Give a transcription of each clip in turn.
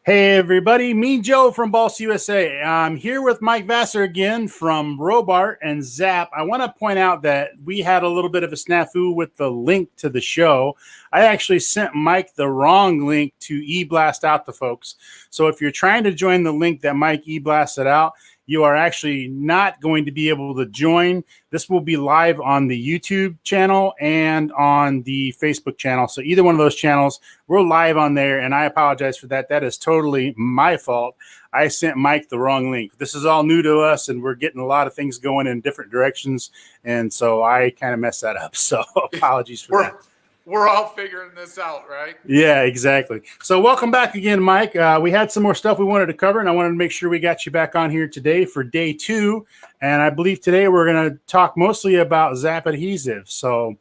Hey everybody, me Joe from Boss USA. I'm here with Mike Vassar again from Robart and Zap. I want to point out that we had a little bit of a snafu with the link to the show. I actually sent Mike the wrong link to e-blast out to folks. So if you're trying to join the link that Mike e-blasted out, you are actually not going to be able to join. This will be live on the YouTube channel and on the Facebook channel. So either one of those channels, we're live on there, and I apologize for that. That is totally my fault. I sent Mike the wrong link. This is all new to us, and we're getting a lot of things going in different directions, and so I kind of messed that up. So apologies for that. We're all figuring this out, right? Yeah, exactly. So welcome back again, Mike. We had some more stuff we wanted to cover, and I wanted to make sure we got you back on here today for day 2. And I believe today we're going to talk mostly about Zap adhesive. So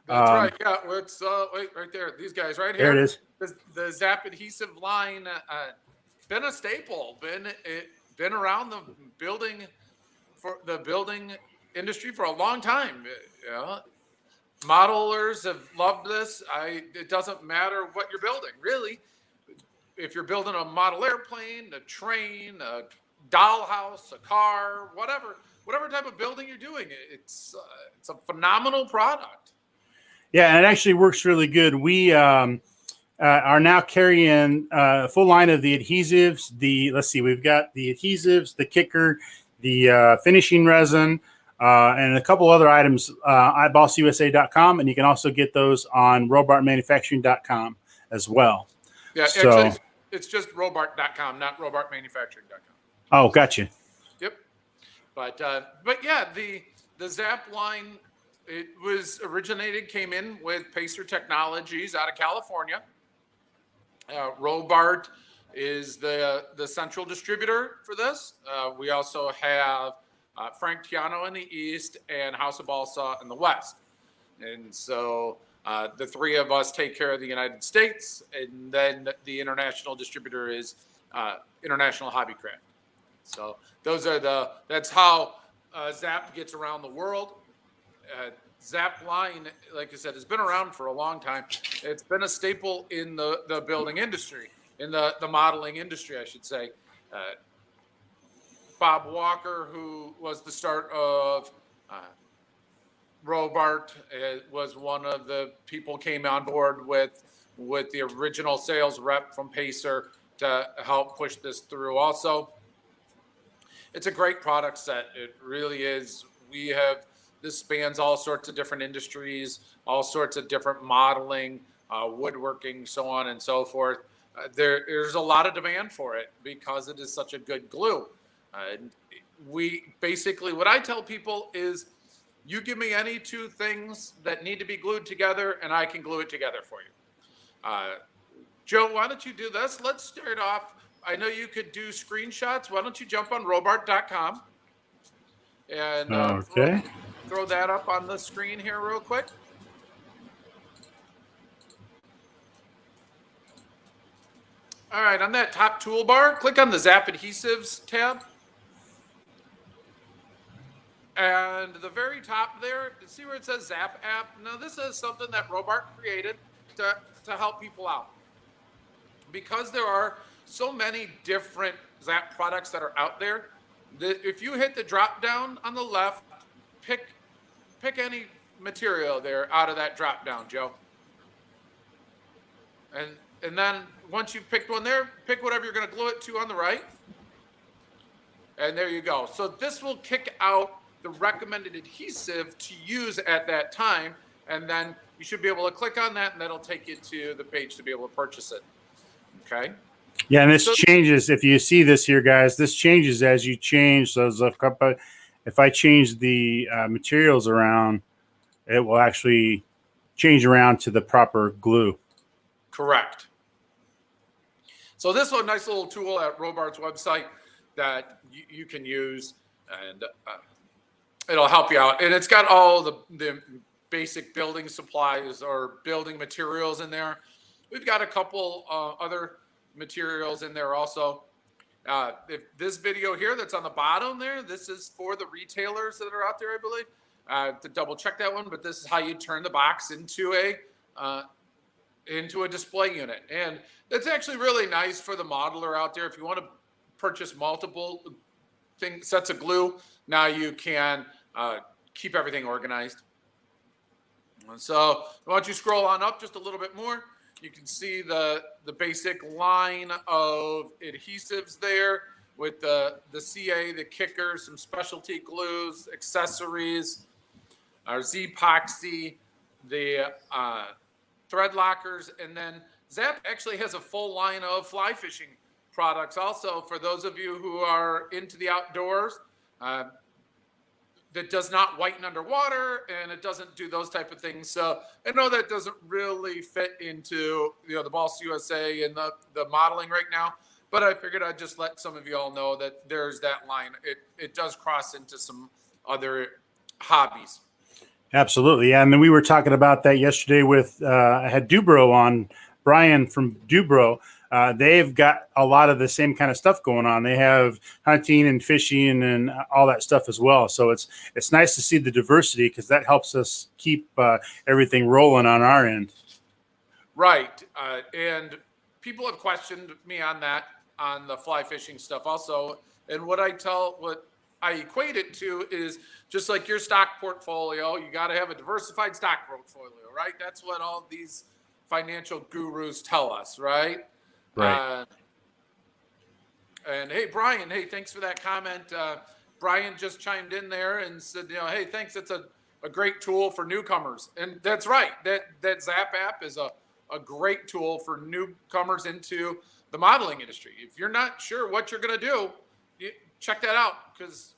that's right. Yeah, let's wait right there. These guys right here. There it is. The Zap adhesive line, been a staple, been around the building industry for a long time. Modelers have loved this. It doesn't matter what you're building, really. If you're building a model airplane, a train, a dollhouse, a car, whatever type of building you're doing, it's a phenomenal product. Yeah, and it actually works really good. We are now carrying a full line of the adhesives. We've got the adhesives, the kicker, the finishing resin, and a couple other items at bossusa.com, and you can also get those on robartmanufacturing.com as well. Yeah, actually, it's just robart.com, not robartmanufacturing.com. Oh, gotcha. Yep. But yeah, the Zap line, it came in with Pacer Technologies out of California. Robart is the central distributor for this. We also have Frank Tiano in the east and House of Balsa in the west. And so the three of us take care of the United States, and then the international distributor is International Hobby Craft. So that's how Zap gets around the world. Zap line, like I said, has been around for a long time. It's been a staple in the building industry, in the modeling industry, I should say. Bob Walker, who was the start of Robart, was one of the people came on board with the original sales rep from Pacer to help push this through. Also, it's a great product set. It really is. This spans all sorts of different industries, all sorts of different modeling, woodworking, so on and so forth. There's a lot of demand for it because it is such a good glue. What I tell people is, you give me any two things that need to be glued together, and I can glue it together for you. Joe, why don't you do this? Let's start off. I know you could do screenshots. Why don't you jump on robart.com and throw that up on the screen here real quick. All right, on that top toolbar, click on the Zap Adhesives tab. And the very top there, see where it says Zap app? Now, this is something that Robart created to help people out. Because there are so many different Zap products that are out there, if you hit the drop down on the left, pick any material there out of that drop down, Joe. And then once you've picked one there, pick whatever you're going to glue it to on the right. And there you go. So this will kick out the recommended adhesive to use at that time. And then you should be able to click on that, and that'll take you to the page to be able to purchase it. Okay. Yeah, and this changes. If you see this here, guys, this changes as you change. So if I change the materials around, it will actually change around to the proper glue. Correct. So this is a nice little tool at Robart's website that you can use, and it'll help you out. And it's got all the basic building supplies or building materials in there. We've got a couple other materials in there also. If this video here that's on the bottom there, this is for the retailers that are out there, I believe. To double check that one, but this is how you turn the box into a into a display unit. And that's actually really nice for the modeler out there. If you want to purchase multiple sets of glue, now you can keep everything organized. And so why don't you scroll on up just a little bit more? You can see the basic line of adhesives there with the CA, the kicker, some specialty glues, accessories, our Z-Epoxy, the thread lockers, and then Zap actually has a full line of fly fishing products also for those of you who are into the outdoors. That does not whiten underwater, and it doesn't do those type of things. So I know that doesn't really fit into the Balsa USA and the modeling right now, but I figured I'd just let some of you all know that there's that line. It does cross into some other hobbies. Absolutely, yeah. And then we were talking about that yesterday with I had Dubro on, Brian from Dubro. They've got a lot of the same kind of stuff going on. They have hunting and fishing and all that stuff as well. So it's nice to see the diversity because that helps us keep everything rolling on our end. Right. And people have questioned me on that, on the fly fishing stuff also. And what I equate it to is just like your stock portfolio, you got to have a diversified stock portfolio, right? That's what all these financial gurus tell us, right? Right. And hey, Brian, hey, thanks for that comment. Brian just chimed in there and said, hey, thanks. It's a great tool for newcomers. And that's right. That Zap app is a great tool for newcomers into the modeling industry. If you're not sure what you're going to do, check that out because,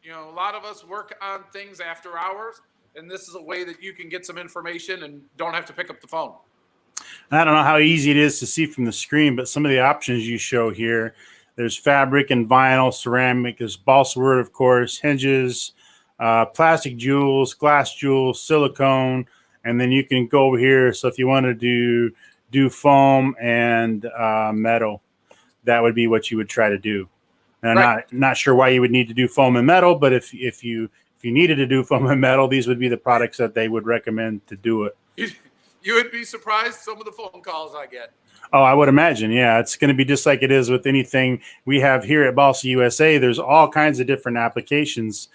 a lot of us work on things after hours. And this is a way that you can get some information and don't have to pick up the phone. I don't know how easy it is to see from the screen, but some of the options you show here, there's fabric and vinyl, ceramic, there's balsa wood, of course, hinges, plastic jewels, glass jewels, silicone, and then you can go over here. So if you want to do foam and metal, that would be what you would try to do. And I'm not sure why you would need to do foam and metal, but if you needed to do foam and metal, these would be the products that they would recommend to do it. You would be surprised some of the phone calls I get. Oh, I would imagine. Yeah, it's going to be just like it is with anything we have here at Balsa USA. There's all kinds of different applications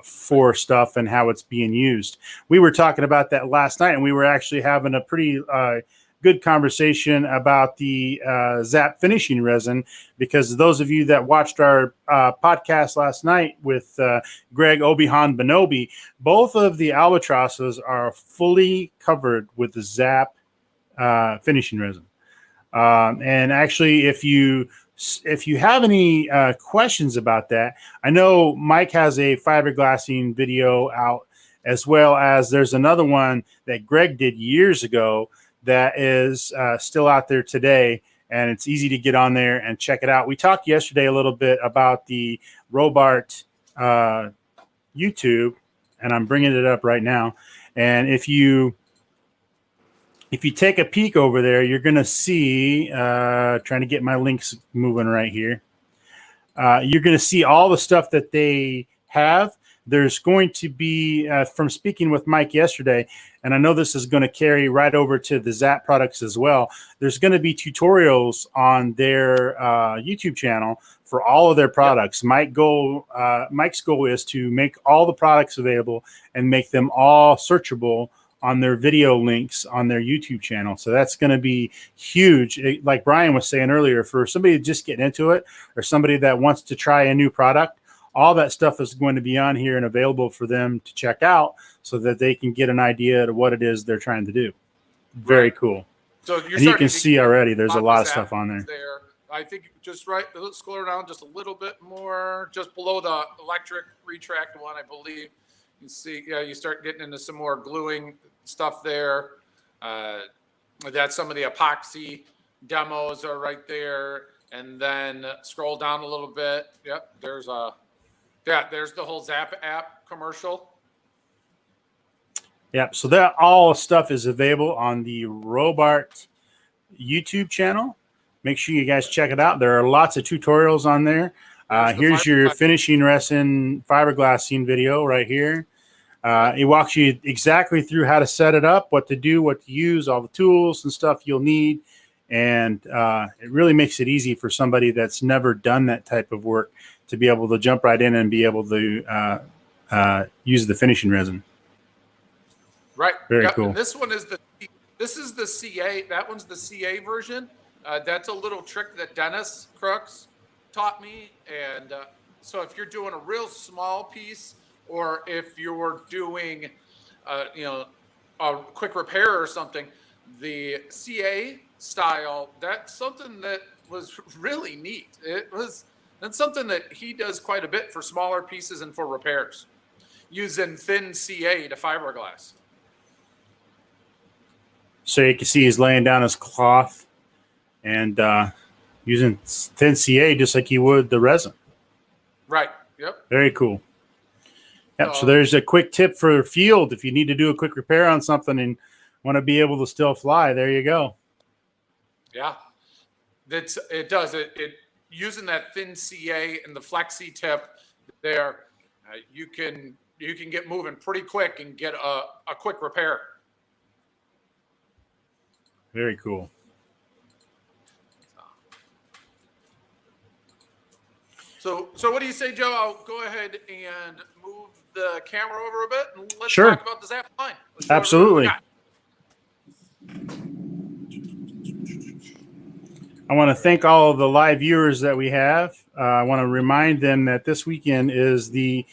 for stuff and how it's being used. We were talking about that last night, and we were actually having a pretty good conversation about the Zap finishing resin, because those of you that watched our podcast last night with Greg Obihan Benobi, both of the albatrosses are fully covered with the Zap finishing resin. And actually, if you have any questions about that, I know Mike has a fiberglassing video out, as well as there's another one that Greg did years ago that is still out there today, and it's easy to get on there and check it out. We talked yesterday a little bit about the Robart YouTube, and I'm bringing it up right now. And if you take a peek over there, you're going to see, trying to get my links moving right here. You're going to see all the stuff that they have. There's going to be, from speaking with Mike yesterday, and I know this is going to carry right over to the Zap products as well, there's going to be tutorials on their YouTube channel for all of their products. Yep. Mike's goal is to make all the products available and make them all searchable on their video links on their YouTube channel. So that's going to be huge. Like Brian was saying earlier, for somebody just getting into it or somebody that wants to try a new product, all that stuff is going to be on here and available for them to check out so that they can get an idea of what it is they're trying to do. Very cool. So you can see already there's a lot of stuff on there. I think just let's scroll down just a little bit more, just below the electric retract one, I believe. You see, you start getting into some more gluing stuff there. That's some of the epoxy demos are right there. And then scroll down a little bit. Yep, there's the whole Zap app commercial. Yep, so that all stuff is available on the Robart YouTube channel. Make sure you guys check it out. There are lots of tutorials on there. Here's your finishing resin fiberglassing video right here. He walks you exactly through how to set it up, what to do, what to use, all the tools and stuff you'll need. And it really makes it easy for somebody that's never done that type of work to be able to jump right in and be able to use the finishing resin. Right. Very Yep. cool. And this is the CA. That one's the CA version. That's a little trick that Dennis Crooks taught me. And so if you're doing a real small piece, or if you're doing, a quick repair or something, the CA style, that's something that was really neat. That's something that he does quite a bit for smaller pieces and for repairs, using thin CA to fiberglass. So you can see he's laying down his cloth and using thin CA just like you would the resin. Right. Yep. Very cool. Yep. So there's a quick tip for field. If you need to do a quick repair on something and want to be able to still fly, there you go. Yeah. It does. It using that thin CA and the flexi tip there, you can get moving pretty quick and get a quick repair. Very cool. So what do you say, Joe? I'll go ahead and move the camera over a bit, and let's Sure. talk about the Zap line. Absolutely. I want to thank all of the live viewers that we have. I want to remind them that this weekend is the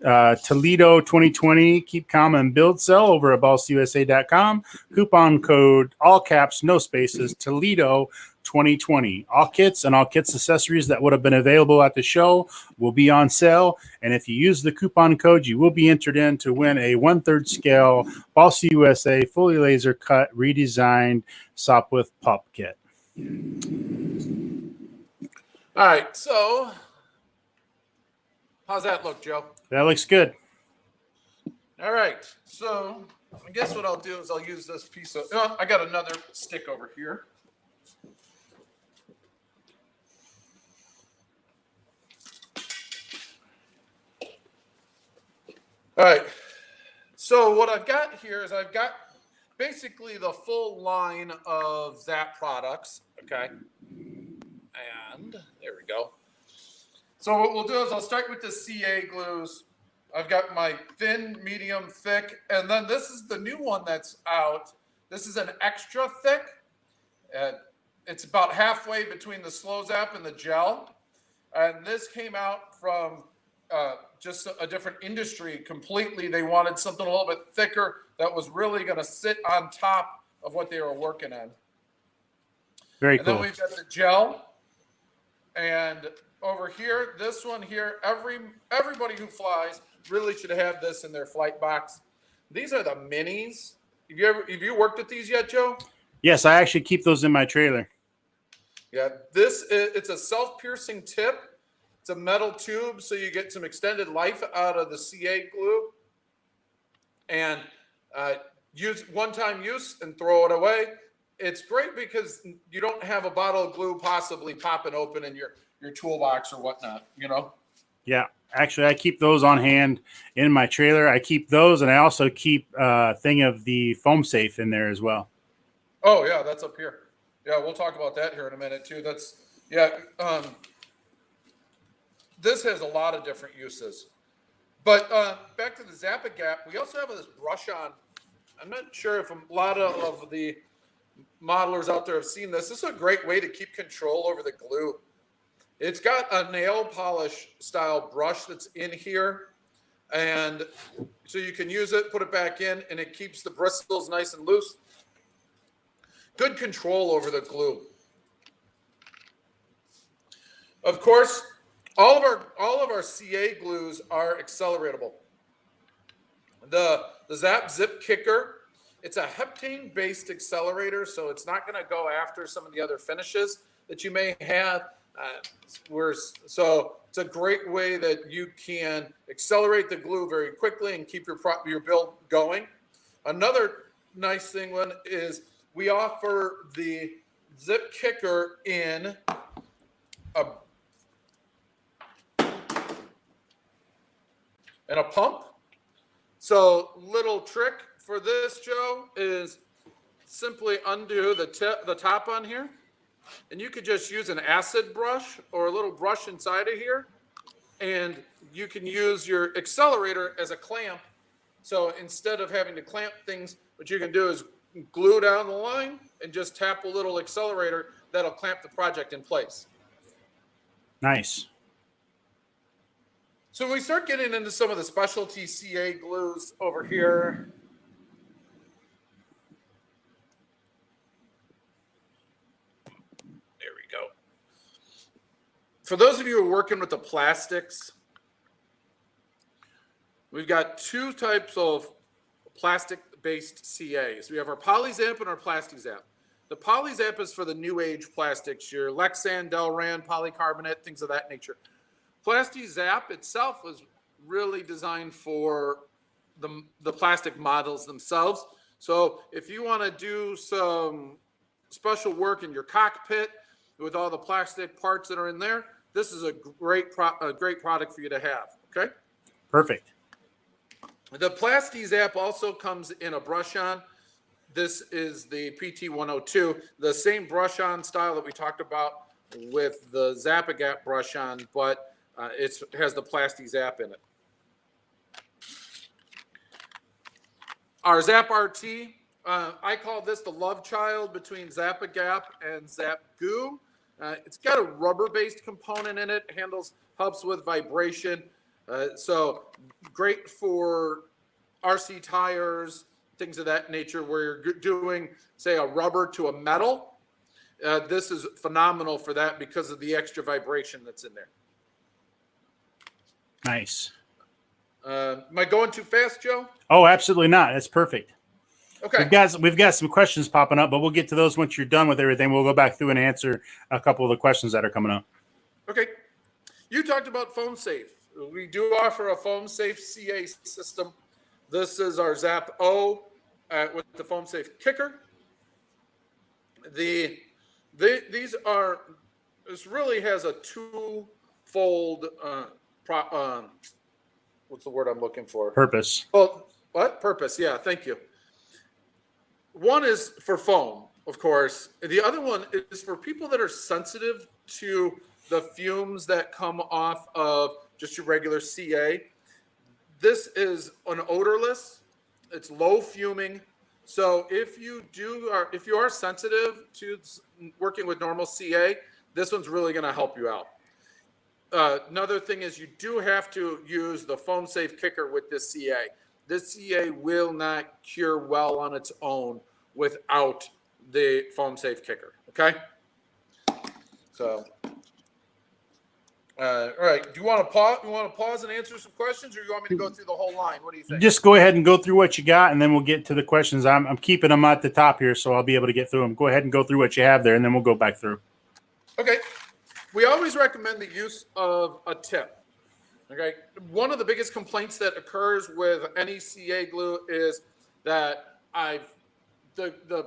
Toledo 2020 Keep Calm and Build Sale over at ballsusa.com. Coupon code, all caps, no spaces, Toledo 2020. All kits and all kits accessories that would have been available at the show will be on sale. And if you use the coupon code, you will be entered in to win a 1/3 scale Balsa USA fully laser cut redesigned Sopwith pup kit. All right. So how's that look, Joe? That looks good. All right. So I guess what I'll do is I'll use this piece of. Oh, I got another stick over here. All right. So what I've got here is I've got basically the full line of Zap products. Okay. And there we go. So what we'll do is I'll start with the CA glues. I've got my thin, medium, thick, and then this is the new one that's out. This is an extra thick. It's about halfway between the Slow Zap and the gel. And this came out from just a different industry completely. They wanted something a little bit thicker that was really going to sit on top of what they were working on. Very and cool. Then we've got the gel. And over here, this one here, everybody who flies really should have this in their flight box. These are the minis. Have you worked with these yet, Joe? Yes, I actually keep those in my trailer. Yeah, it's a self-piercing tip. It's a metal tube, so you get some extended life out of the CA glue. And use one-time use and throw it away. It's great because you don't have a bottle of glue possibly popping open in your toolbox or whatnot, Yeah, actually, I keep those on hand in my trailer. I keep those, and I also keep a thing of the foam safe in there as well. Oh, yeah, that's up here. Yeah, we'll talk about that here in a minute, too. This has a lot of different uses. But back to the Zap-A-Gap, we also have this brush on. I'm not sure if a lot of the modelers out there have seen this. This is a great way to keep control over the glue. It's got a nail polish style brush that's in here. And so you can use it, put it back in, and it keeps the bristles nice and loose. Good control over the glue. Of course, all of our CA glues are acceleratable. The Zap Zip Kicker, it's a heptane-based accelerator, so it's not going to go after some of the other finishes that you may have. So it's a great way that you can accelerate the glue very quickly and keep your build going. Another nice thing is we offer the Zip Kicker in a pump So little trick for this, Joe, is simply undo the top on here. And you could just use an acid brush or a little brush inside of here. And you can use your accelerator as a clamp. So instead of having to clamp things, what you can do is glue down the line and just tap a little accelerator that'll clamp the project in place. Nice. So we start getting into some of the specialty CA glues over here. There we go. For those of you who are working with the plastics, we've got two types of plastic-based CAs. We have our PolyZap and our PlastiZap. The PolyZap is for the new age plastics, your Lexan, Delran, polycarbonate, things of that nature. PlastiZap itself was really designed for the plastic models themselves. So if you want to do some special work in your cockpit with all the plastic parts that are in there, this is a great product for you to have. Okay. Perfect. The PlastiZap also comes in a brush-on. This is the PT-102, the same brush-on style that we talked about with the Zap-A-Gap brush-on, but it has the PlastiZap in it. Our Zap RT, I call this the love child between Zap-A-Gap and Zap Goo. It's got a rubber-based component in it, helps with vibration. So great for RC tires, things of that nature, where you're doing, say, a rubber to a metal. This is phenomenal for that because of the extra vibration that's in there. Nice. Am I going too fast, Joe? Oh, absolutely not. That's perfect. Okay. We've got some questions popping up, but we'll get to those once you're done with everything. We'll go back through and answer a couple of the questions that are coming up. Okay. You talked about foam safe. We do offer a foam safe CA system. This is our Zap O with the foam safe kicker. This really has a two-fold what's the word I'm looking for? Purpose. Oh, what? Purpose. Yeah, thank you. One is for foam, of course. The other one is for people that are sensitive to the fumes that come off of just your regular CA. This is an odorless. It's low fuming. So if you are sensitive to working with normal CA, this one's really going to help you out. Another thing is you do have to use the foam safe kicker with this CA. This CA will not cure well on its own without the foam safe kicker. Okay. So, all right. Do you want to pause? You want to pause and answer some questions, or you want me to go through the whole line? What do you think? Just go ahead and go through what you got, and then we'll get to the questions. I'm keeping them at the top here, so I'll be able to get through them. Go ahead and go through what you have there, and then we'll go back through. Okay. We always recommend the use of a tip. Okay. One of the biggest complaints that occurs with any CA glue is that the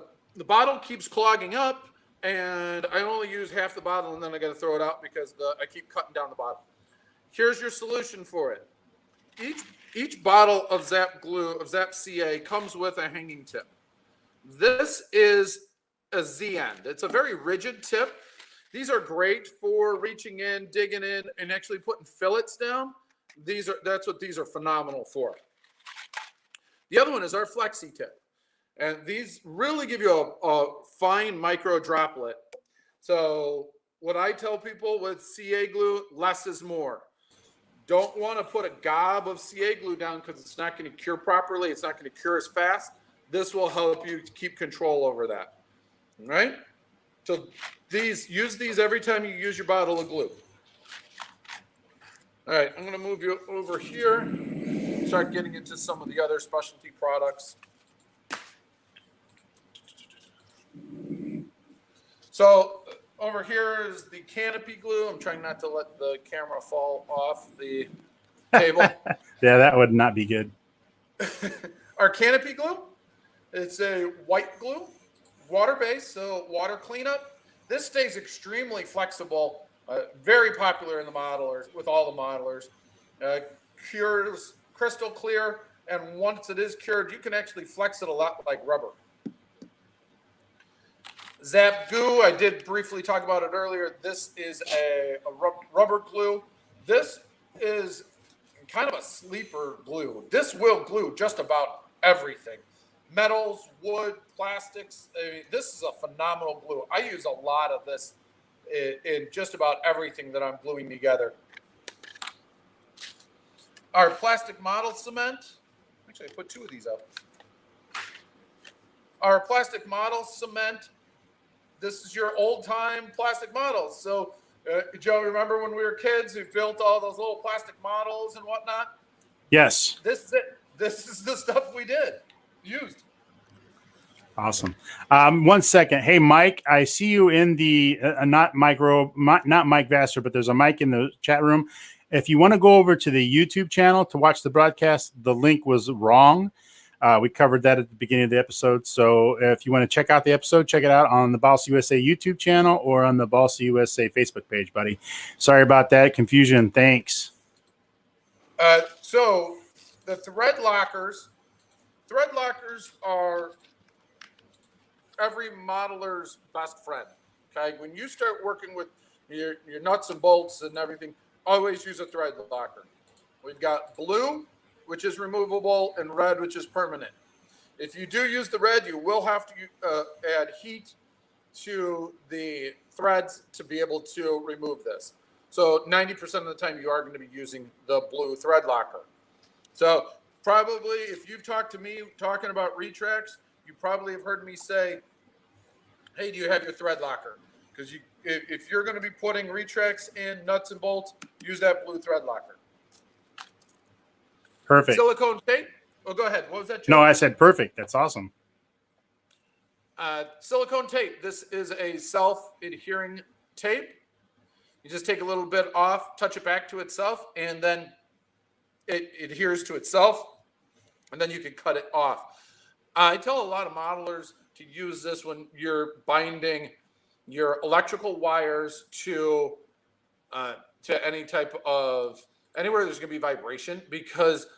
bottle keeps clogging up, and I only use half the bottle, and then I got to throw it out because I keep cutting down the bottle. Here's your solution for it. Each bottle of Zap glue, of Zap CA, comes with a hanging tip. This is a Z end. It's a very rigid tip. These are great for reaching in, digging in, and actually putting fillets down. That's what these are phenomenal for. The other one is our flexi tip. And these really give you a fine micro droplet. So what I tell people with CA glue, less is more. Don't want to put a gob of CA glue down because it's not going to cure properly. It's not going to cure as fast. This will help you keep control over that. All right? So use these every time you use your bottle of glue. All right, I'm going to move you over here, start getting into some of the other specialty products. So over here is the canopy glue. I'm trying not to let the camera fall off the table. Yeah, that would not be good. Our canopy glue, it's a white glue, water-based, so water cleanup. This stays extremely flexible, very popular in the modelers, with all the modelers. Cures crystal clear, And once it is cured, you can actually flex it a lot like rubber. Zap Goo, I did briefly talk about it earlier. This is a rubber glue. This is kind of a sleeper glue. This will glue just about everything. Metals, wood, plastics. I mean, this is a phenomenal glue. I use a lot of this in just about everything that I'm gluing together. Our plastic model cement. Actually, I put 2 of these up. Our plastic model cement. This is your old-time plastic models. So, Joe, remember when we were kids who built all those little plastic models and whatnot? Yes. This is it. This is the stuff we used. Awesome. 1 second. Hey, Mike, I see you in the not Mike Vassar, but there's a Mike in the chat room. If you want to go over to the YouTube channel to watch the broadcast, the link was wrong. We covered that at the beginning of the episode. So if you want to check out the episode, check it out on the Boss USA YouTube channel or on the Boss USA Facebook page, buddy. Sorry about that confusion. Thanks. So the thread lockers are every modeler's best friend. Okay, when you start working with your nuts and bolts and everything, always use a thread locker. We've got blue, which is removable, and red, which is permanent. If you do use the red, you will have to add heat to the threads to be able to remove this. So 90% of the time you are going to be using the blue thread locker. So probably if you've talked to me talking about retracts, you probably have heard me say, hey, do you have your thread locker? Because if you're going to be putting retracts in nuts and bolts, use that blue thread locker. Perfect. Silicone tape. Oh, go ahead. What was that, Joe? No, I said perfect. That's awesome. Silicone tape. This is a self-adhering tape. You just take a little bit off, touch it back to itself, and then it adheres to itself, and then you can cut it off. I tell a lot of modelers to use this when you're binding your electrical wires to any type of anywhere there's going to be vibration, because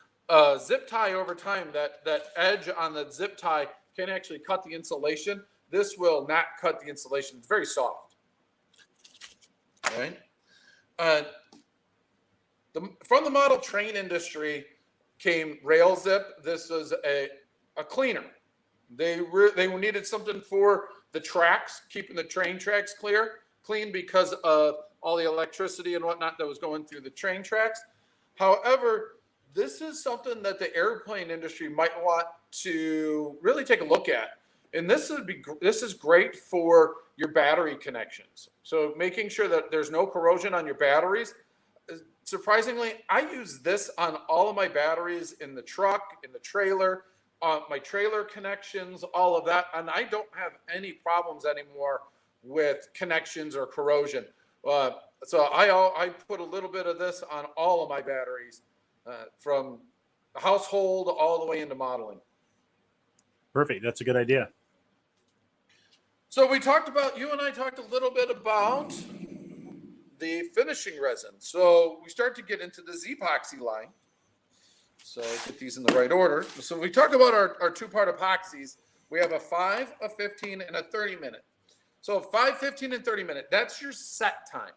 zip tie over time, that edge on the zip tie can actually cut the insulation. This will not cut the insulation. It's very soft. All right. From the model train industry came rail zip. This was a cleaner. They needed something for the tracks, keeping the train tracks clean because of all the electricity and whatnot that was going through the train tracks. However, this is something that the airplane industry might want to really take a look at. And this is great for your battery connections. So making sure that there's no corrosion on your batteries. Surprisingly, I use this on all of my batteries in the truck, in the trailer, my trailer connections, all of that. And I don't have any problems anymore with connections or corrosion. So I put a little bit of this on all of my batteries, from household all the way into modeling. Perfect. That's a good idea. So you and I talked a little bit about the finishing resin. So we start to get into the Z-epoxy line. So get these in the right order. So we talk about our two-part epoxies. We have a 5, a 15, and a 30-minute. So 5, 15, and 30-minute, that's your set time.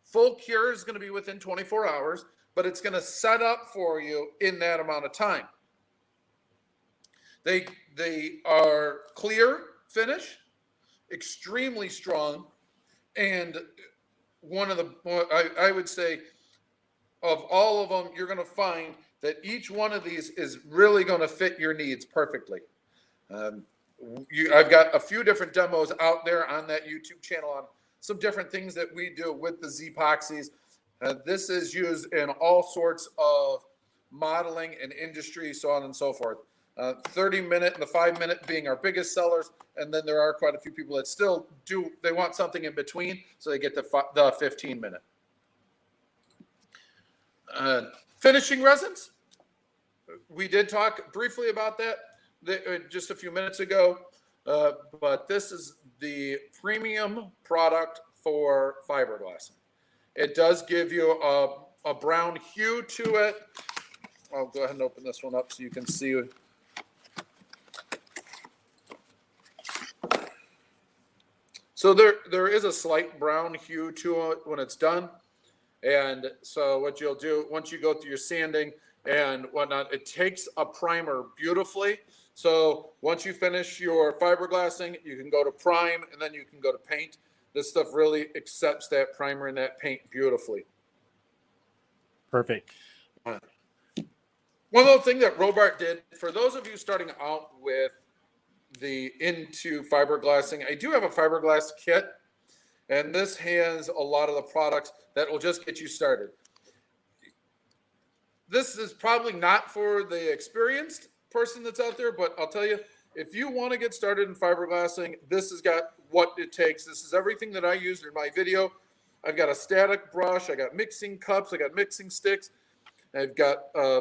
Full cure is going to be within 24 hours, but it's going to set up for you in that amount of time. They are clear finish, extremely strong, and one of the, I would say, of all of them, you're going to find that each one of these is really going to fit your needs perfectly. I've got a few different demos out there on that YouTube channel on some different things that we do with the Z-epoxies. This is used in all sorts of modeling and industry, so on and so forth. 30-minute and the 5-minute being our biggest sellers, and then there are quite a few people that still they want something in between, so they get the 15-minute. Finishing resins. We did talk briefly about that just a few minutes ago, but this is the premium product for fiberglass. It does give you a brown hue to it. I'll go ahead and open this one up so you can see. So there is a slight brown hue to it when it's done. And so what you'll do, once you go through your sanding and whatnot, it takes a primer beautifully. So once you finish your fiberglassing, you can go to prime, and then you can go to paint. This stuff really accepts that primer and that paint beautifully. Perfect. One other thing that Robart did, for those of you starting out with into fiberglassing, I do have a fiberglass kit, and this has a lot of the products that will just get you started. This is probably not for the experienced person that's out there, but I'll tell you, if you want to get started in fiberglassing, this has got what it takes. This is everything that I used in my video. I've got a static brush, I got mixing cups, I got mixing sticks, I've got a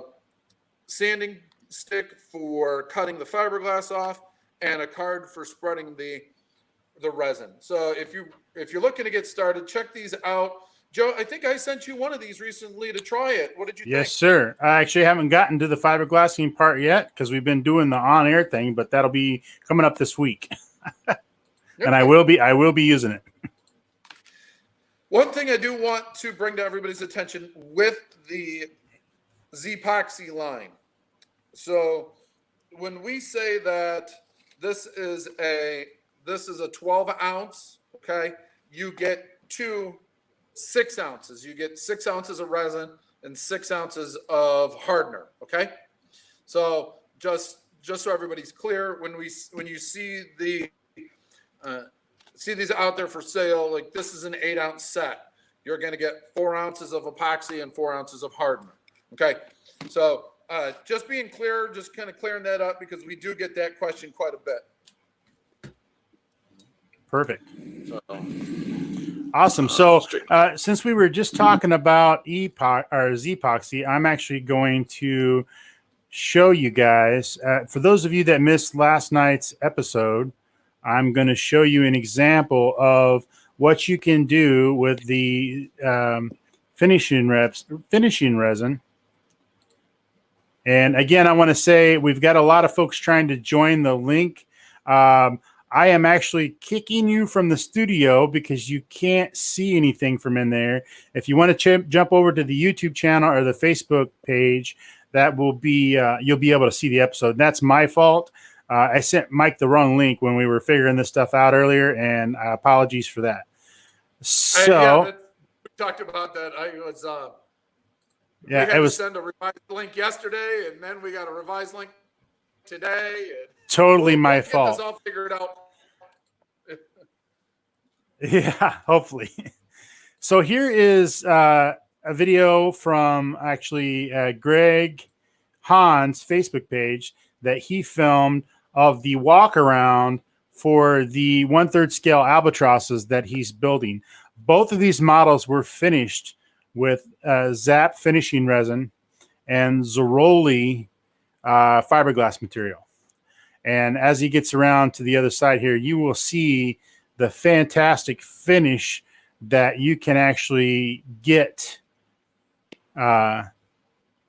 sanding stick for cutting the fiberglass off, and a card for spreading the resin. So if you're looking to get started, check these out. Joe, I think I sent you one of these recently to try it. What did you think? Yes, sir. I actually haven't gotten to the fiberglassing part yet because we've been doing the on-air thing, but that'll be coming up this week. And I will be using it. One thing I do want to bring to everybody's attention with the Z-Epoxy line. So when we say that this is a 12 ounce, okay, you get 6 ounces. You get 6 ounces of resin and 6 ounces of hardener, okay? So just so everybody's clear, when you see these out there for sale, like this is an 8 ounce set. You're going to get 4 ounces of epoxy and 4 ounces of hardener. Okay. So just being clear, just kind of clearing that up because we do get that question quite a bit. Perfect. Awesome. So since we were just talking about Z-Epoxy, I'm actually going to show you guys, for those of you that missed last night's episode, I'm going to show you an example of what you can do with the finishing resin. And again, I want to say we've got a lot of folks trying to join the link. I am actually kicking you from the studio because you can't see anything from in there. If you want to jump over to the YouTube channel or the Facebook page, that will be you'll be able to see the episode. That's my fault. I sent Mike the wrong link when we were figuring this stuff out earlier, and apologies for that. So we talked about that. We yeah, had to send a revised link yesterday, and then we got a revised link today. And totally my we'll fault. Get this all figured out. Yeah, hopefully. So here is a video from actually Greg Hahn's Facebook page that he filmed of the walk around for the 1/3 scale albatrosses that he's building. Both of these models were finished with Zap finishing resin and Zoroli fiberglass material. And as he gets around to the other side here, you will see the fantastic finish that you can actually get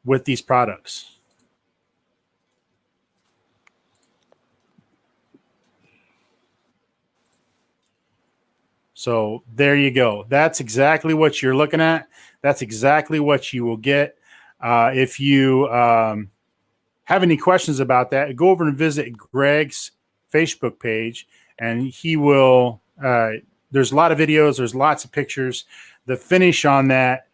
with these products. So there you go. That's exactly what you're looking at. That's exactly what you will get. If you have any questions about that, go over and visit Greg's Facebook page, and he will. There's a lot of videos. There's lots of pictures. The finish on that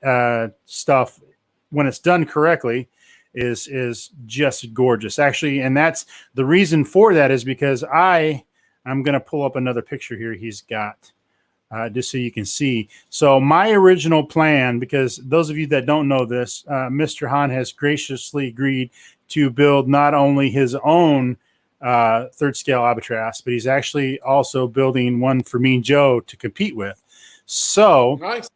stuff, when it's done correctly, is just gorgeous. Actually, and that's the reason for that is because I'm going to pull up another picture here he's got. Just so you can see. So my original plan, because those of you that don't know this, Mr. Hahn has graciously agreed to build not only his own 3rd scale albatross, but he's actually also building one for me and Joe to compete with. So, nice.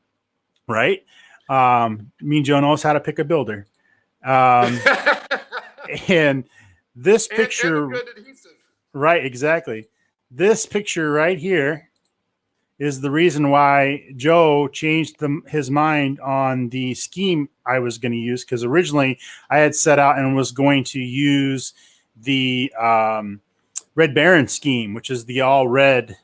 Right? Me and Joe knows how to pick a builder. And this picture, and a good adhesive. Right, exactly. This picture right here is the reason why Joe changed his mind on the scheme I was going to use, because originally I had set out and was going to use the Red Baron scheme, which is the all red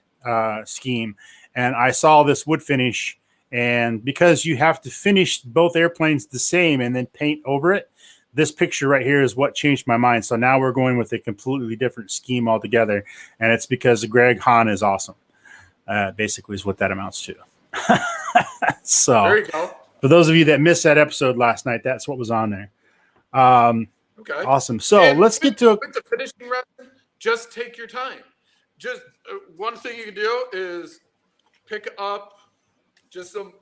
scheme. And I saw this wood finish, and because you have to finish both airplanes the same and then paint over it, this picture right here is what changed my mind. So now we're going with a completely different scheme altogether, and it's because Greg Hahn is awesome. Basically is what that amounts to. So there you go. For those of you that missed that episode last night, that's what was on there. Okay. Awesome. So and let's get to with the finishing resin. Just take your time. Just one thing you can do is pick up just some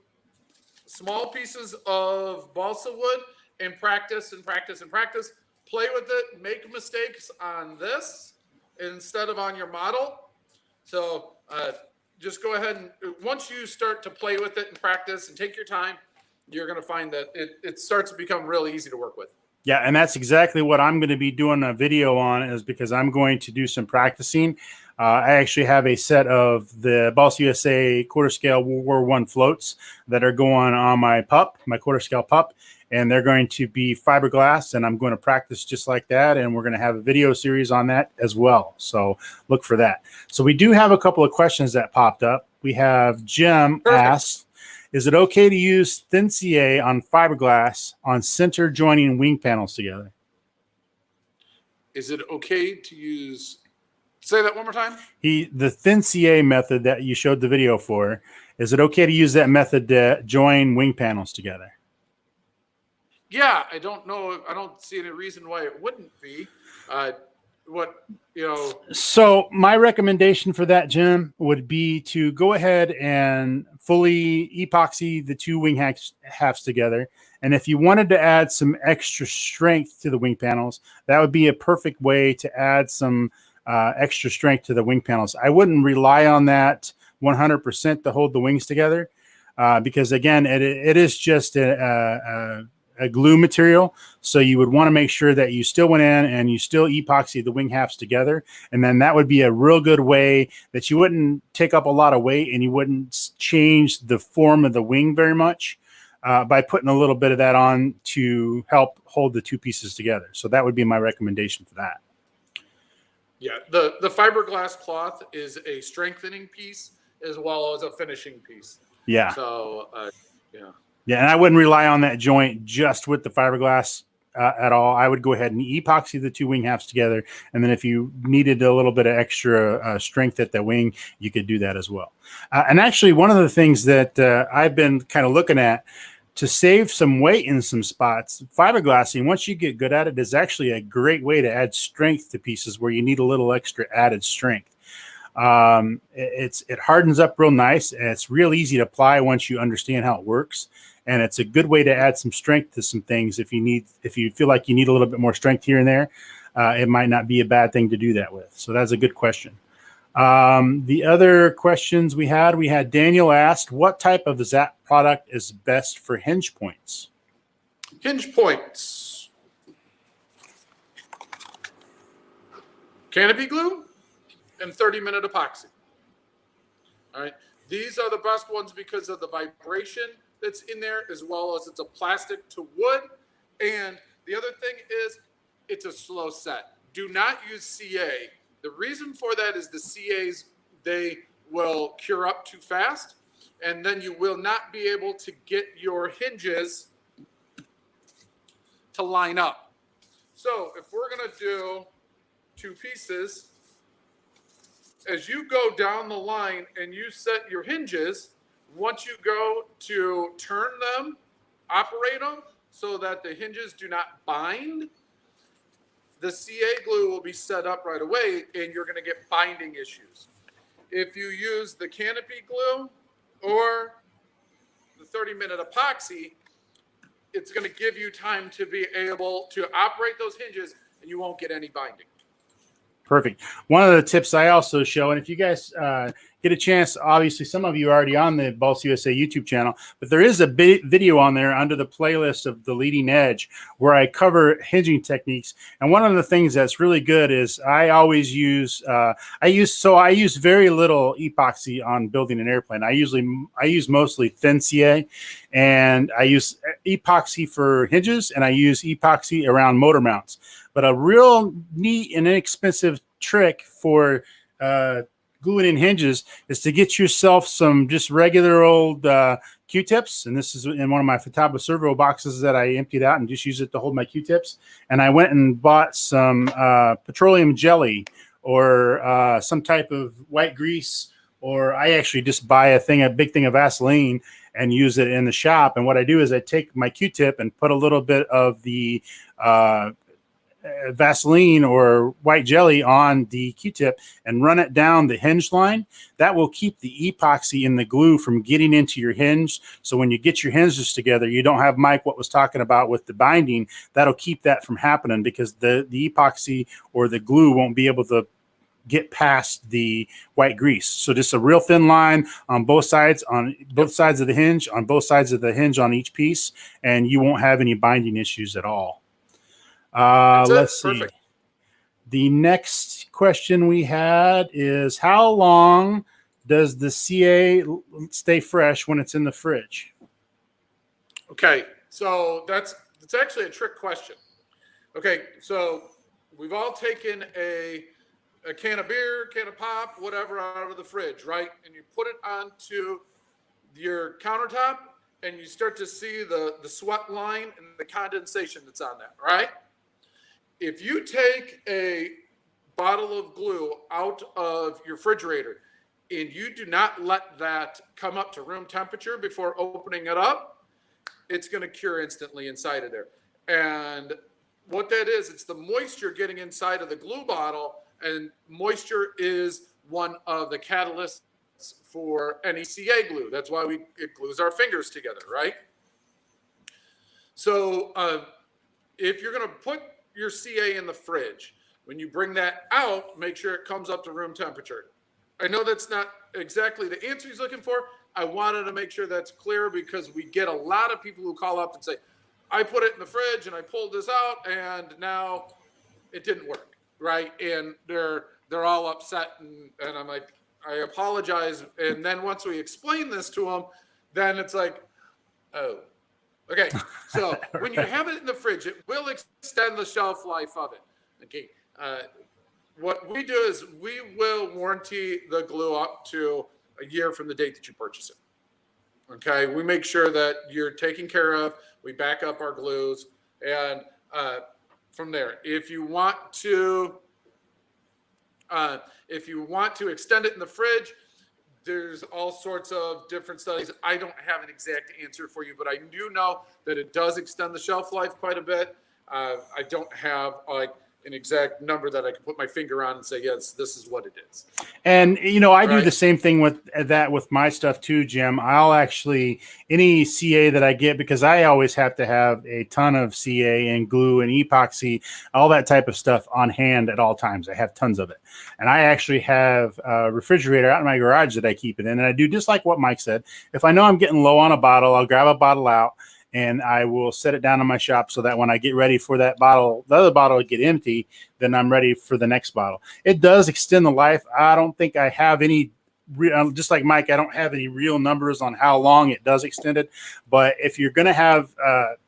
small pieces of balsa wood and practice and practice and practice. Play with it. Make mistakes on this instead of on your model. So just go ahead and once you start to play with it and practice and take your time, you're going to find that it starts to become really easy to work with. Yeah, and that's exactly what I'm going to be doing a video on, is because I'm going to do some practicing. I actually have a set of the Balsa USA quarter scale World War I floats that are going on my pup, my quarter scale pup, and they're going to be fiberglass, and I'm going to practice just like that, and we're going to have a video series on that as well. So look for that. So we do have a couple of questions that popped up. We have Jim asked, is it okay to use thin CA on fiberglass on center joining wing panels together? Is it okay to use, say that one more time? The thin CA method that you showed the video for, is it okay to use that method to join wing panels together? Yeah, I don't know. I don't see any reason why it wouldn't be. So my recommendation for that, Jim, would be to go ahead and fully epoxy the two wing halves together. And if you wanted to add some extra strength to the wing panels, that would be a perfect way to add some extra strength to the wing panels. I wouldn't rely on that 100% to hold the wings together, because again, it is just a glue material. So you would want to make sure that you still went in and you still epoxy the wing halves together. And then that would be a real good way that you wouldn't take up a lot of weight and you wouldn't change the form of the wing very much by putting a little bit of that on to help hold the two pieces together. So that would be my recommendation for that. Yeah, the fiberglass cloth is a strengthening piece as well as a finishing piece. Yeah. So, yeah. Yeah, and I wouldn't rely on that joint just with the fiberglass at all. I would go ahead and epoxy the two wing halves together, and then if you needed a little bit of extra strength at the wing, you could do that as well. And actually, one of the things that I've been kind of looking at to save some weight in some spots, fiberglassing, once you get good at it, is actually a great way to add strength to pieces where you need a little extra added strength. It hardens up real nice, and it's real easy to apply once you understand how it works. And it's a good way to add some strength to some things. If you feel like you need a little bit more strength here and there, it might not be a bad thing to do that with. So that's a good question. The other questions we had Daniel asked, what type of Zap product is best for hinge points? Hinge points. Canopy glue and 30-minute epoxy. All right. These are the best ones because of the vibration that's in there, as well as it's a plastic to wood. And the other thing is it's a slow set. Do not use CA. The reason for that is the CAs, they will cure up too fast, and then you will not be able to get your hinges to line up. So if we're going to do two pieces, as you go down the line and you set your hinges, once you go to turn them, operate them so that the hinges do not bind, the CA glue will be set up right away and you're going to get binding issues. If you use the canopy glue or the 30-minute epoxy, it's going to give you time to be able to operate those hinges and you won't get any binding. Perfect. One of the tips I also show, and if you guys get a chance, obviously some of you are already on the Boss USA YouTube channel, but there is a video on there under the playlist of the leading edge where I cover hinging techniques. And one of the things that's really good is I always use, I use very little epoxy on building an airplane. I use mostly thin CA, and I use epoxy for hinges, and I use epoxy around motor mounts. But a real neat and inexpensive trick for gluing in hinges is to get yourself some just regular old Q-tips. And this is in one of my Futaba servo boxes that I emptied out and just use it to hold my Q-tips. And I went and bought some petroleum jelly or some type of white grease, or I actually just buy a big thing of Vaseline and use it in the shop. And what I do is I take my Q-tip and put a little bit of the Vaseline or white jelly on the Q-tip and run it down the hinge line. That will keep the epoxy and the glue from getting into your hinge. So when you get your hinges together, you don't have Mike what was talking about with the binding. That'll keep that from happening because the epoxy or the glue won't be able to get past the white grease. So just a real thin line on both sides of the hinge, on both sides of the hinge on each piece, and you won't have any binding issues at all. Let's see. Perfect. The next question we had is, how long does the CA stay fresh when it's in the fridge? Okay, so that's actually a trick question. Okay, so we've all taken a can of beer, can of pop, whatever out of the fridge, right? And you put it onto your countertop and you start to see the sweat line and the condensation that's on that, right? If you take a bottle of glue out of your refrigerator and you do not let that come up to room temperature before opening it up, it's going to cure instantly inside of there. And what that is, it's the moisture getting inside of the glue bottle, and moisture is one of the catalysts for any CA glue. That's why it glues our fingers together, right? So if you're going to put your CA in the fridge, when you bring that out, make sure it comes up to room temperature. I know that's not exactly the answer he's looking for. I wanted to make sure that's clear because we get a lot of people who call up and say, I put it in the fridge and I pulled this out and now it didn't work, right? And they're all upset, and I'm like, I apologize. And then once we explain this to them, then it's like, oh, okay. So when you have it in the fridge, it will extend the shelf life of it. Okay. What we do is we will warranty the glue up to a year from the date that you purchase it. Okay. We make sure that you're taken care of. We back up our glues. And from there, if you want to extend it in the fridge, there's all sorts of different studies. I don't have an exact answer for you, but I do know that it does extend the shelf life quite a bit. I don't have like an exact number that I can put my finger on and say, yes, this is what it is. And, you know, I do the same thing with that with my stuff too, Jim. I'll actually, any CA that I get, because I always have to have a ton of CA and glue and epoxy, all that type of stuff on hand at all times. I have tons of it. And I actually have a refrigerator out in my garage that I keep it in. And I do just like what Mike said. If I know I'm getting low on a bottle, I'll grab a bottle out and I will set it down in my shop so that when I get ready for that bottle, the other bottle would get empty, then I'm ready for the next bottle. It does extend the life. I don't think I have any, just like Mike, I don't have any real numbers on how long it does extend it. But if you're going to have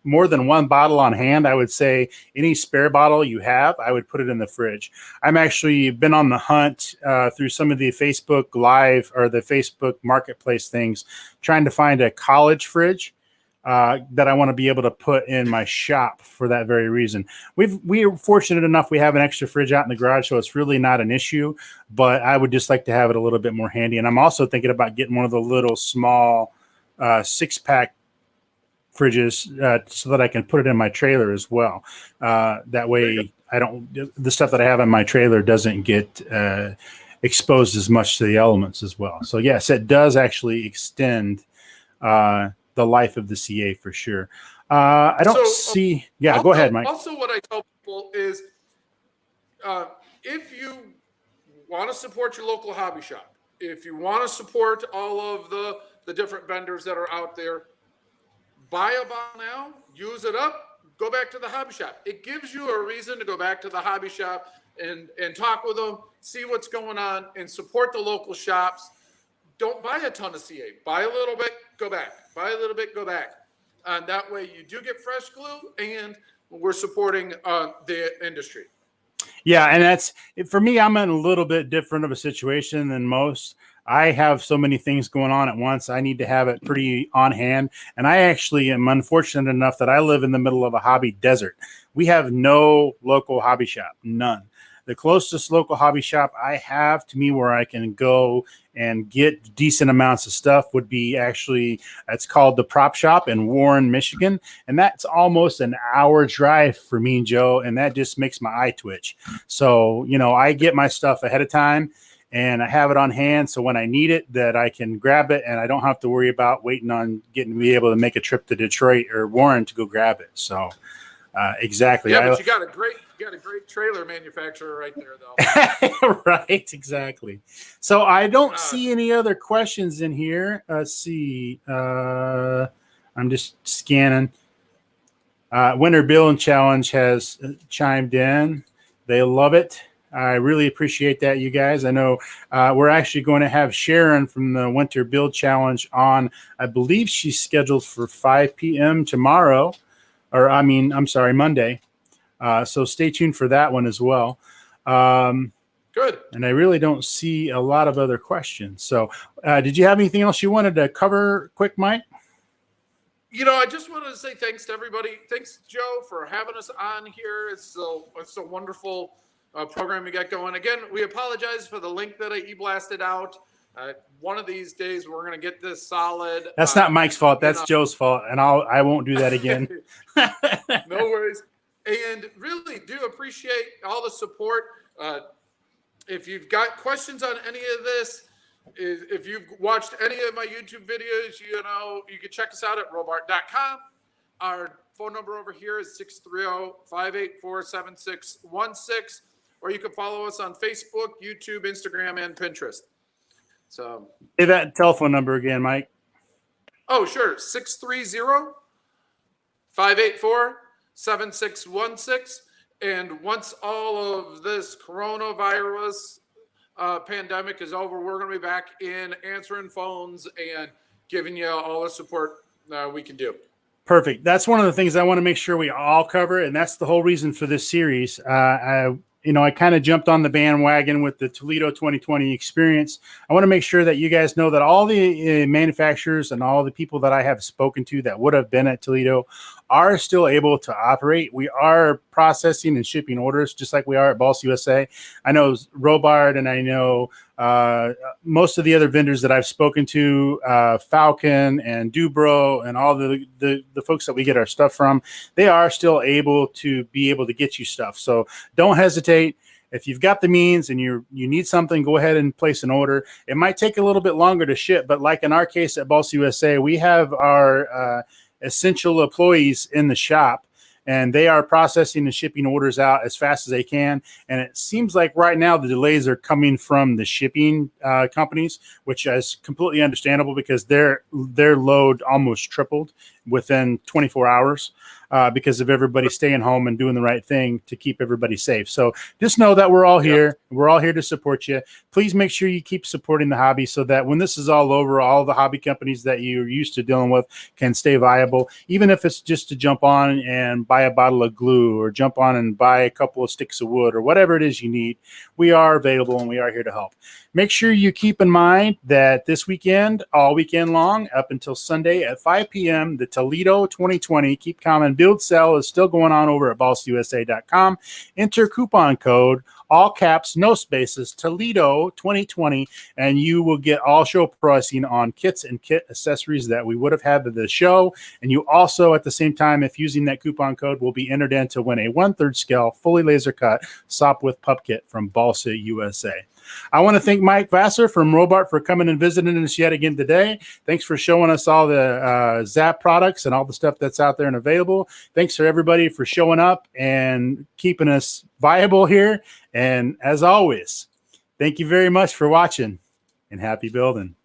more than one bottle on hand, I would say any spare bottle you have, I would put it in the fridge. I'm actually been on the hunt through some of the Facebook Live or the Facebook Marketplace things, trying to find a college fridge that I want to be able to put in my shop for that very reason. We are fortunate enough we have an extra fridge out in the garage, so it's really not an issue, but I would just like to have it a little bit more handy. And I'm also thinking about getting one of the little small 6-pack fridges so that I can put it in my trailer as well. That way the stuff that I have in my trailer doesn't get exposed as much to the elements as well. So yes, it does actually extend the life of the CA for sure. I don't see. Yeah, also, go ahead, Mike. Also, what I tell people is if you want to support your local hobby shop, if you want to support all of the different vendors that are out there, buy a bottle now, use it up, go back to the hobby shop. It gives you a reason to go back to the hobby shop and talk with them, see what's going on, and support the local shops. Don't buy a ton of CA. Buy a little bit, go back. Buy a little bit, go back. And that way you do get fresh glue, and we're supporting the industry. Yeah, and that's for me. I'm in a little bit different of a situation than most. I have so many things going on at once. I need to have it pretty on hand. And I actually am unfortunate enough that I live in the middle of a hobby desert. We have no local hobby shop, none. The closest local hobby shop I have to me where I can go and get decent amounts of stuff would be actually, it's called the Prop Shop in Warren, Michigan. And that's almost an hour drive for me and Joe. And that just makes my eye twitch. So, you know, I get my stuff ahead of time and I have it on hand. So when I need it, that I can grab it and I don't have to worry about waiting on getting to be able to make a trip to Detroit or Warren to go grab it. So exactly. Yeah, but you got a great trailer manufacturer right there, though. Right, exactly. So I don't see any other questions in here. Let's see. I'm just scanning. Winter Build Challenge has chimed in. They love it. I really appreciate that, you guys. I know we're actually going to have Sharon from the Winter Build Challenge on. I believe she's scheduled for 5 p.m. tomorrow. Or I'm sorry, Monday. So stay tuned for that one as well. Good. And I really don't see a lot of other questions. So did you have anything else you wanted to cover quick, Mike? You know, I just wanted to say thanks to everybody. Thanks, Joe, for having us on here. It's a wonderful program we got going. Again, we apologize for the link that I e-blasted out. One of these days, we're going to get this solid. That's not Mike's fault. That's Joe's fault. And I won't do that again. No worries. And really do appreciate all the support. If you've got questions on any of this, if you've watched any of my YouTube videos, you know, you can check us out at robart.com. Our phone number over here is 630-584-7616, or you can follow us on Facebook, YouTube, Instagram, and Pinterest. So, say that telephone number again, Mike. Oh, sure. 630-584-7616. And once all of this coronavirus pandemic is over, we're going to be back in answering phones and giving you all the support we can do. Perfect. That's one of the things I want to make sure we all cover. And that's the whole reason for this series. I kind of jumped on the bandwagon with the Toledo 2020 experience. I want to make sure that you guys know that all the manufacturers and all the people that I have spoken to that would have been at Toledo are still able to operate. We are processing and shipping orders just like we are at Boss USA. I know Robart and I know most of the other vendors that I've spoken to, Falcon and Dubro and all the folks that we get our stuff from, they are still able to get you stuff. So don't hesitate. If you've got the means and you need something, go ahead and place an order. It might take a little bit longer to ship, but like in our case at Boss USA, we have our essential employees in the shop, and they are processing and shipping orders out as fast as they can. And it seems like right now the delays are coming from the shipping companies, which is completely understandable because their load almost tripled within 24 hours. Because of everybody staying home and doing the right thing to keep everybody safe. So just know that we're all here. We're all here to support you. Please make sure you keep supporting the hobby so that when this is all over, all the hobby companies that you're used to dealing with can stay viable, even if it's just to jump on and buy a bottle of glue or jump on and buy a couple of sticks of wood or whatever it is you need. We are available and we are here to help. Make sure you keep in mind that this weekend, all weekend long, up until Sunday at 5 p.m., the Toledo 2020 Keep Calm and Build Sale is still going on over at bossusa.com. Enter coupon code, all caps, no spaces, Toledo 2020, and you will get all show pricing on kits and kit accessories that we would have had to the show. And you also, at the same time, if using that coupon code, will be entered in to win a 1/3 scale, fully laser cut Sopwith pup kit from Balsa USA. I want to thank Mike Vassar from Robart for coming and visiting us yet again today. Thanks for showing us all the Zap products and all the stuff that's out there and available. Thanks for everybody for showing up and keeping us viable here. And as always, thank you very much for watching. and happy building.